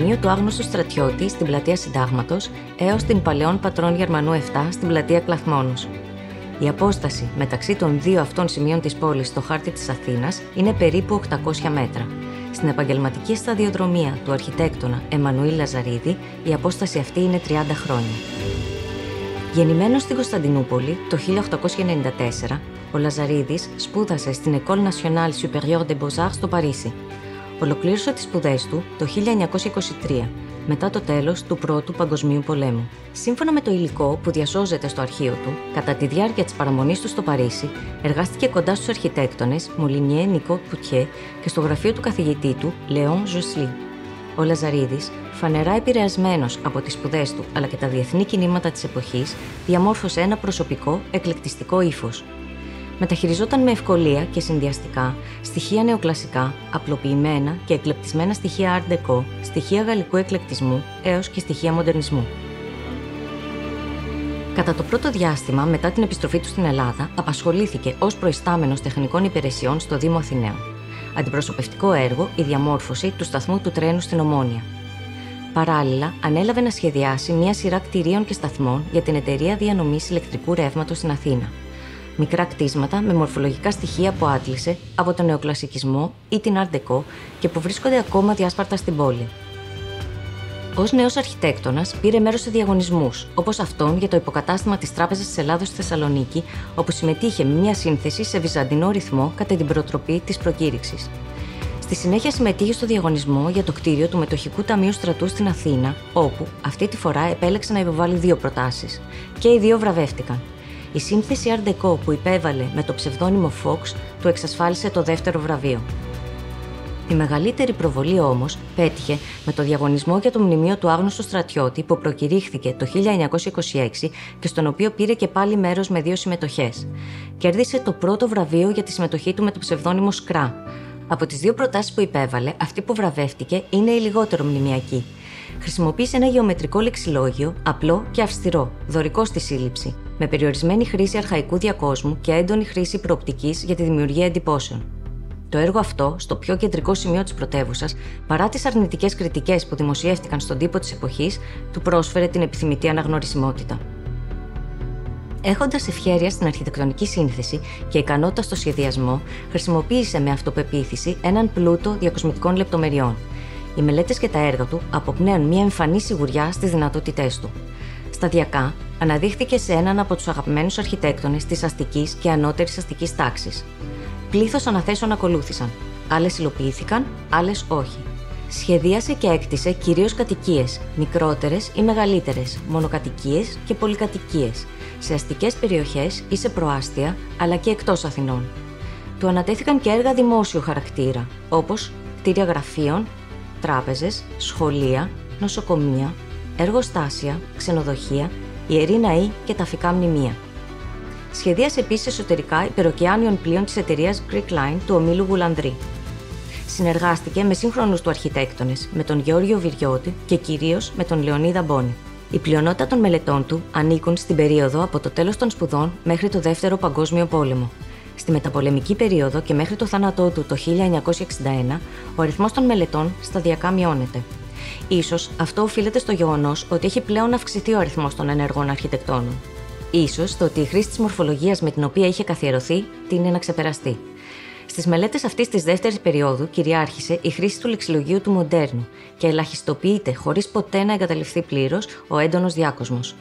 μνημείο του άγνωστου στρατιώτη στην πλατεία Συντάγματος έως την Παλαιών Πατρών Γερμανού 7 στην πλατεία Κλαθμόνος. Η απόσταση μεταξύ των δύο αυτών σημείων της πόλης στο χάρτη της Αθήνας είναι περίπου 800 μέτρα. Στην επαγγελματική σταδιοδρομία του αρχιτέκτονα Εμμανουήλ Λαζαρίδη, η απόσταση αυτή είναι 30 χρόνια. Γεννημένος στην Κωνσταντινούπολη το 1894, ο Λαζαρίδης σπούδασε στην École Nationale Supérieure des Beaux-Arts στο Παρίσι. Ολοκλήρωσε τις σπουδές του το 1923, μετά το τέλος του Πρώτου Παγκοσμίου Πολέμου. Σύμφωνα με το υλικό που διασώζεται στο αρχείο του, κατά τη διάρκεια της παραμονής του στο Παρίσι, εργάστηκε κοντά στους αρχιτέκτονες Μολινιέ, Νικό Πουτιέ και στο γραφείο του καθηγητή του, Λέον Ζοσλί. Ο Λαζαρίδης, φανερά επηρεασμένος από τις σπουδές του αλλά και τα διεθνή κινήματα της εποχής, διαμόρφωσε ένα προσωπικό, εκλεκτιστικό ύφος. Μεταχειριζόταν με ευκολία και συνδυαστικά στοιχεία νεοκλασικά, απλοποιημένα και εκλεπτισμένα στοιχεία Art Deco, στοιχεία γαλλικού εκλεκτισμού έως και στοιχεία μοντερνισμού. Κατά το πρώτο διάστημα μετά την επιστροφή του στην Ελλάδα, απασχολήθηκε ως προϊστάμενος τεχνικών υπηρεσιών στο Δήμο Αθηναίων. Αντιπροσωπευτικό έργο η διαμόρφωση του σταθμού του τρένου στην Ομόνια. Παράλληλα, ανέλαβε να σχεδιάσει μια σειρά κτηρίων και σταθμών για την εταιρεία διανομής ηλεκτρικού ρεύματος στην Αθήνα. Μικρά κτίσματα με μορφολογικά στοιχεία που άντλησε από τον νεοκλασικισμό ή την Art Deco και που βρίσκονται ακόμα διάσπαρτα στην πόλη. Ως νέος αρχιτέκτονας πήρε μέρος σε διαγωνισμούς, όπως αυτόν για το υποκατάστημα της Τράπεζας της Ελλάδος στη Θεσσαλονίκη, όπου συμμετείχε με μια σύνθεση σε βυζαντινό ρυθμό κατά την προτροπή της προκήρυξης. Στη συνέχεια συμμετείχε στο διαγωνισμό για το κτίριο του Μετοχικού Ταμείου Στρατού στην Αθήνα, όπου αυτή τη φορά επέλεξε να υποβάλει 2 προτάσεις. Και οι 2 βραβεύτηκαν. Η σύνθεση Art Deco που υπέβαλε με το ψευδόνυμο Fox του εξασφάλισε το 2ο βραβείο. Η μεγαλύτερη προβολή όμως πέτυχε με το διαγωνισμό για το μνημείο του άγνωστου στρατιώτη που προκηρύχθηκε το 1926 και στον οποίο πήρε και πάλι μέρος με 2 συμμετοχές. Κέρδισε το 1ο βραβείο για τη συμμετοχή του με το ψευδόνυμο Σκρά. Από τις 2 προτάσεις που υπέβαλε, αυτή που βραβεύτηκε είναι η λιγότερο μνημειακή. Χρησιμοποίησε ένα γεωμετρικό λεξιλόγιο, απλό και αυστηρό, δωρικό στη σύλληψη, με περιορισμένη χρήση αρχαϊκού διακόσμου και έντονη χρήση προοπτικής για τη δημιουργία εντυπώσεων. Το έργο αυτό, στο πιο κεντρικό σημείο της πρωτεύουσας, παρά τις αρνητικές κριτικές που δημοσιεύτηκαν στον τύπο της εποχής, του πρόσφερε την επιθυμητή αναγνωρισιμότητα. Έχοντας ευχέρεια στην αρχιτεκτονική σύνθεση και ικανότητα στο σχεδιασμό, χρησιμοποίησε με αυτοπεποίθηση έναν πλούτο διακοσμητικών λεπτομεριών. Οι μελέτες και τα έργα του αποπνέουν μια εμφανή σιγουριά στις δυνατότητές του. Σταδιακά, αναδείχθηκε σε έναν από τους αγαπημένους αρχιτέκτονες της αστικής και ανώτερης αστικής τάξης. Πλήθος αναθέσεων ακολούθησαν. Άλλες υλοποιήθηκαν, άλλες όχι. Σχεδίασε και έκτισε κυρίως κατοικίες, μικρότερες ή μεγαλύτερες, μονοκατοικίες και πολυκατοικίες, σε αστικές περιοχές ή σε προάστια, αλλά και εκτός Αθηνών. Του ανατέθηκαν και έργα δημόσιου χαρακτήρα, όπως κτίρια γραφείων, τράπεζες, σχολεία, νοσοκομεία, εργοστάσια, ξενοδοχεία, ιερή ναοί και ταφικά μνημεία. Σχεδίασε επίσης εσωτερικά υπεροκεάνιων πλοίων της εταιρείας Greek Line του ομίλου Γουλανδρή. Συνεργάστηκε με σύγχρονους του αρχιτέκτονες, με τον Γεώργιο Βιριώτη και κυρίως με τον Λεωνίδα Μπόνη. Η πλειονότητα των μελετών του ανήκουν στην περίοδο από το τέλος των σπουδών μέχρι το Δεύτερο Παγκόσμιο Πόλεμο. Στη μεταπολεμική περίοδο και μέχρι το θάνατό του το 1961, ο αριθμός των μελετών σταδιακά μειώνεται. Ίσως αυτό οφείλεται στο γεγονός ότι έχει πλέον αυξηθεί ο αριθμός των ενεργών αρχιτεκτόνων. Ίσως το ότι η χρήση της μορφολογίας με την οποία είχε καθιερωθεί τείνει να ξεπεραστεί. Στις μελέτες αυτής της δεύτερης περίοδου κυριάρχησε η χρήση του λεξιλογίου του μοντέρνου και ελαχιστοποιείται χωρίς ποτέ να εγκαταλειφθεί πλήρως ο έντονος διάκοσμος.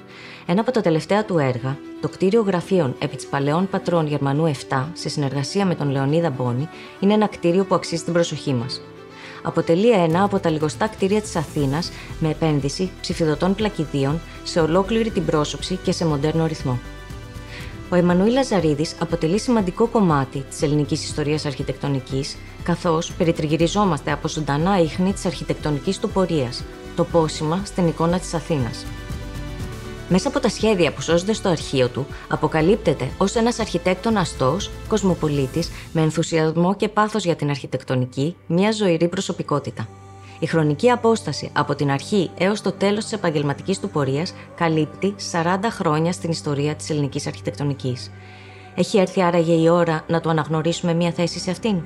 Ένα από τα τελευταία του έργα, το κτίριο γραφείων επί της Παλαιών Πατρών Γερμανού 7, σε συνεργασία με τον Λεωνίδα Μπόνη, είναι ένα κτίριο που αξίζει την προσοχή μας. Αποτελεί ένα από τα λιγοστά κτίρια της Αθήνας με επένδυση ψηφιδωτών πλακιδίων σε ολόκληρη την πρόσωψη και σε μοντέρνο ρυθμό. Ο Εμμανουήλ Λαζαρίδης αποτελεί σημαντικό κομμάτι της ελληνικής ιστορίας αρχιτεκτονικής, καθώς περιτριγυριζόμαστε από ζωντανά ίχνη της αρχιτεκτονικής του πορείας, το πόσημα στην εικόνα της Αθήνας. Μέσα από τα σχέδια που σώζονται στο αρχείο του, αποκαλύπτεται ως ένας αρχιτέκτονα αστός, κοσμοπολίτης, με ενθουσιασμό και πάθος για την αρχιτεκτονική, μια ζωηρή προσωπικότητα. Η χρονική απόσταση από την αρχή έως το τέλος της επαγγελματικής του πορείας καλύπτει 40 χρόνια στην ιστορία της ελληνικής αρχιτεκτονικής. Έχει έρθει άραγε η ώρα να του αναγνωρίσουμε μια θέση σε αυτήν?